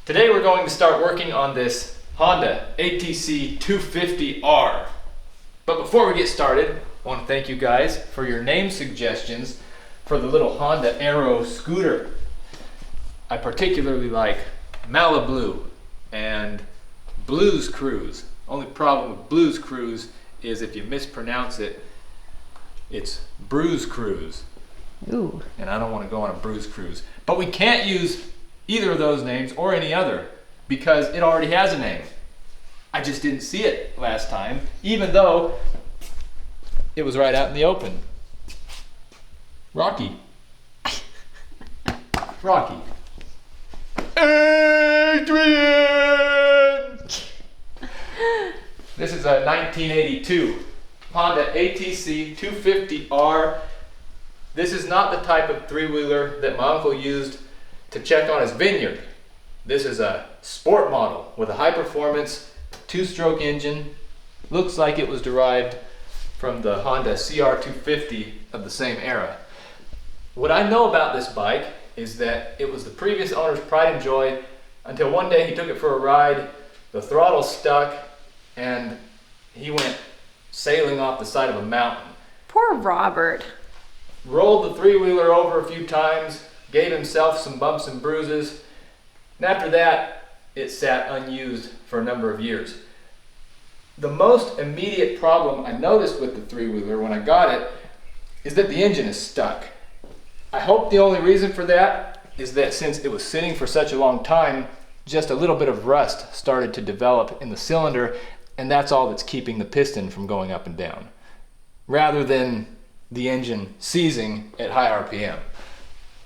Today we're going to start working on this Honda ATC250R. But before we get started, I want to thank you guys for your name suggestions for the little Honda Aero scooter. I particularly like Malibu and Blues Cruise. Only problem with Blues Cruise is if you mispronounce it, it's Bruise Cruise. Ooh. And I don't want to go on a Bruise Cruise. But we can't use either of those names or any other because it already has a name. I just didn't see it last time, even though it was right out in the open. Rocky. Rocky. Adrian! This is a 1982 Honda ATC250R. This is not the type of three-wheeler that my uncle used to check on his vineyard. This is a sport model with a high-performance two-stroke engine. Looks like it was derived from the Honda CR250 of the same era. What I know about this bike is that it was the previous owner's pride and joy until one day he took it for a ride, the throttle stuck, and he went sailing off the side of a mountain. Poor Robert. Rolled the three-wheeler over a few times, gave himself some bumps and bruises, and after that, it sat unused for a number of years. The most immediate problem I noticed with the three-wheeler when I got it is that the engine is stuck. I hope the only reason for that is that since it was sitting for such a long time, just a little bit of rust started to develop in the cylinder, and that's all that's keeping the piston from going up and down, rather than the engine seizing at high RPM.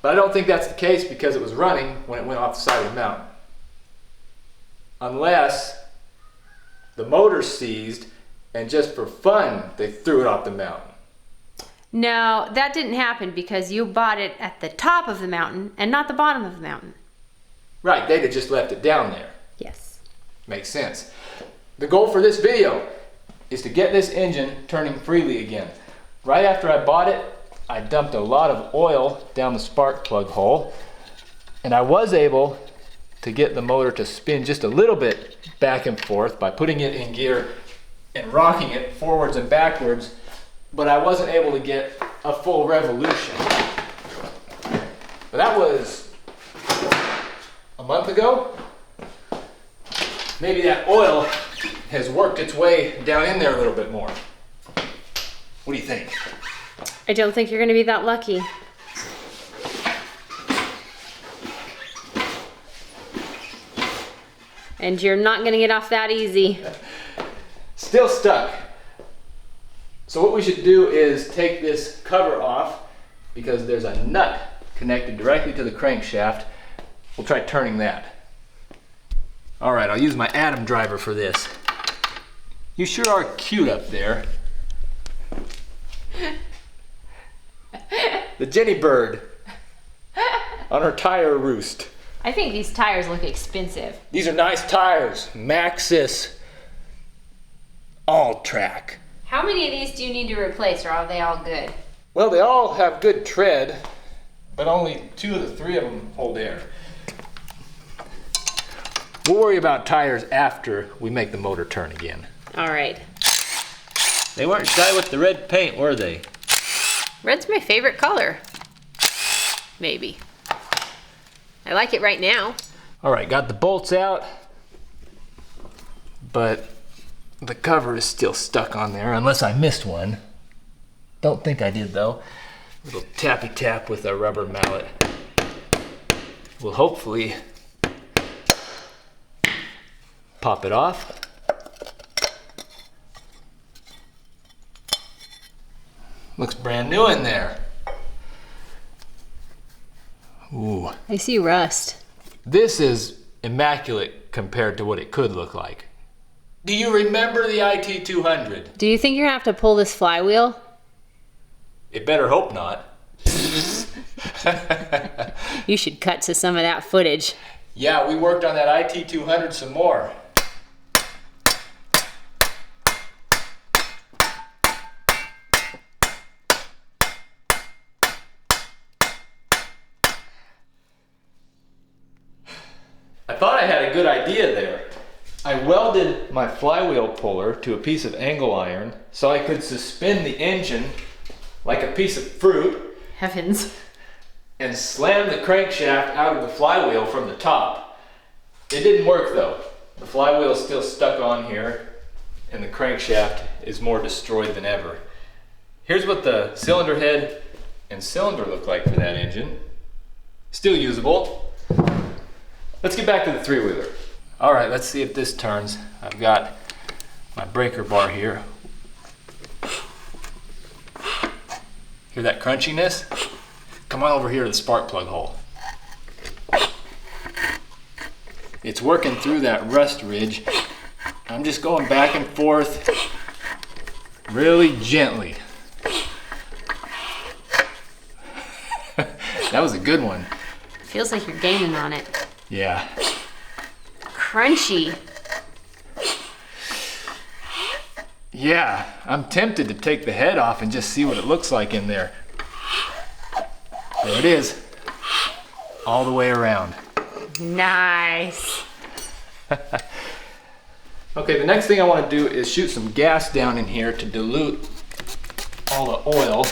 But I don't think that's the case because it was running when it went off the side of the mountain. Unless the motor seized and just for fun they threw it off the mountain. No, that didn't happen because you bought it at the top of the mountain and not the bottom of the mountain. Right, they'd have just left it down there. Yes. Makes sense. The goal for this video is to get this engine turning freely again. Right after I bought it, I dumped a lot of oil down the spark plug hole, and I was able to get the motor to spin just a little bit back and forth by putting it in gear and rocking it forwards and backwards, but I wasn't able to get a full revolution. But that was a month ago. Maybe that oil has worked its way down in there a little bit more. What do you think? I don't think you're going to be that lucky. And you're not going to get off that easy. Still stuck. So what we should do is take this cover off because there's a nut connected directly to the crankshaft. We'll try turning that. All right, I'll use my Atom driver for this. You sure are cute up there. The Jenny bird on her tire roost. I think these tires look expensive. These are nice tires. Maxxis All Track. How many of these do you need to replace, or are they all good? Well, they all have good tread, but only 2 of the 3 of them hold air. We'll worry about tires after we make the motor turn again. All right. They weren't shy with the red paint, were they? Red's my favorite color. Maybe. I like it right now. All right, got the bolts out, but the cover is still stuck on there, unless I missed one. Don't think I did, though. A little tappy tap with a rubber mallet will hopefully pop it off. Looks brand new in there. Ooh. I see rust. This is immaculate compared to what it could look like. Do you remember the IT200? Do you think you're gonna have to pull this flywheel? It better hope not. You should cut to some of that footage. Yeah, we worked on that IT200 some more. thought I had a good idea there. I welded my flywheel puller to a piece of angle iron so I could suspend the engine like a piece of fruit. Heavens. And slam the crankshaft out of the flywheel from the top. It didn't work though. The flywheel is still stuck on here and the crankshaft is more destroyed than ever. Here's what the cylinder head and cylinder look like for that engine. Still usable. Let's get back to the three-wheeler. All right, let's see if this turns. I've got my breaker bar here. Hear that crunchiness? Come on over here to the spark plug hole. It's working through that rust ridge. I'm just going back and forth really gently. That was a good one. Feels like you're gaining on it. Yeah. Crunchy. Yeah, I'm tempted to take the head off and just see what it looks like in there. There it is, all the way around. Nice. Okay, the next thing I want to do is shoot some gas down in here to dilute all the oil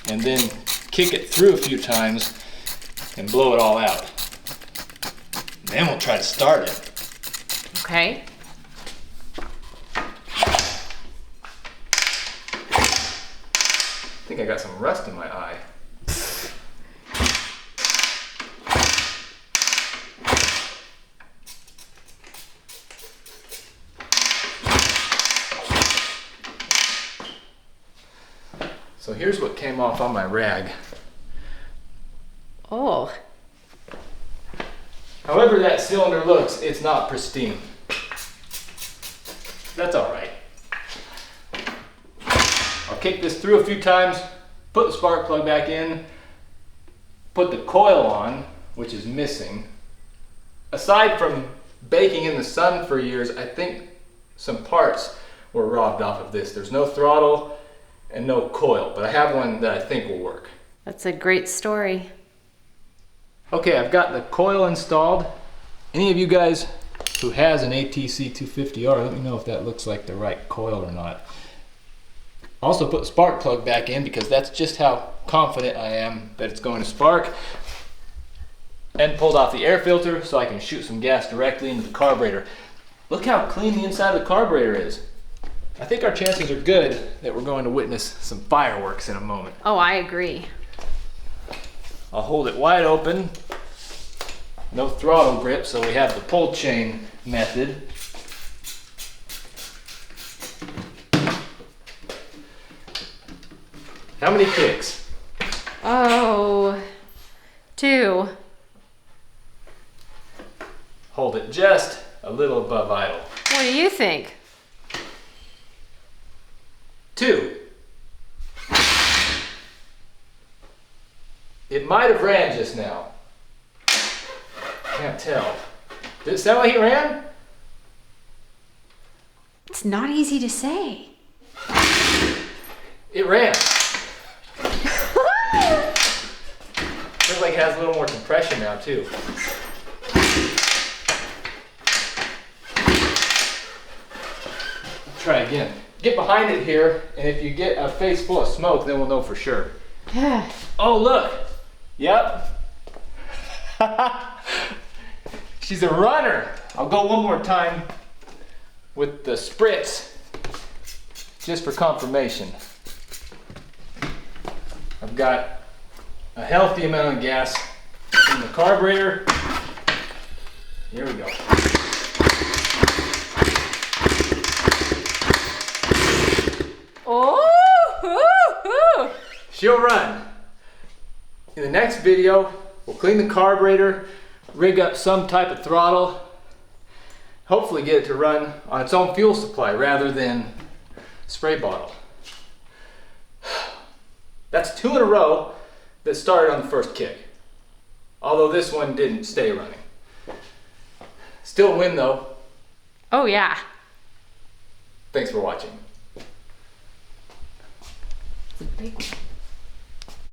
and then kick it through a few times and blow it all out. Then we'll try to start it. Okay. I think I got some rust in my eye. So here's what came off on my rag. Oh. However that cylinder looks, it's not pristine. That's all right. I'll kick this through a few times, put the spark plug back in, put the coil on, which is missing. Aside from baking in the sun for years, I think some parts were robbed off of this. There's no throttle and no coil, but I have one that I think will work. That's a great story. Okay, I've got the coil installed. Any of you guys who has an ATC250R, let me know if that looks like the right coil or not. Also put the spark plug back in because that's just how confident I am that it's going to spark. And pulled off the air filter so I can shoot some gas directly into the carburetor. Look how clean the inside of the carburetor is. I think our chances are good that we're going to witness some fireworks in a moment. Oh, I agree. I'll hold it wide open. No throttle grip, so we have the pull chain method. How many kicks? Oh, 2. Hold it just a little above idle. What do you think? 2. It might have ran just now. Can't tell. Did it sound like it ran? It's not easy to say. It ran. Feels like it has a little more compression now too. Try again. Get behind it here, and if you get a face full of smoke, then we'll know for sure. Oh, look. Yep. She's a runner. I'll go one more time with the spritz, just for confirmation. I've got a healthy amount of gas in the carburetor. Here we go. Oh! She'll run. In the next video, we'll clean the carburetor, rig up some type of throttle, hopefully get it to run on its own fuel supply rather than spray bottle. That's 2 in a row that started on the first kick. Although this one didn't stay running. Still a win though. Oh, yeah. Thanks for watching. It's a big one.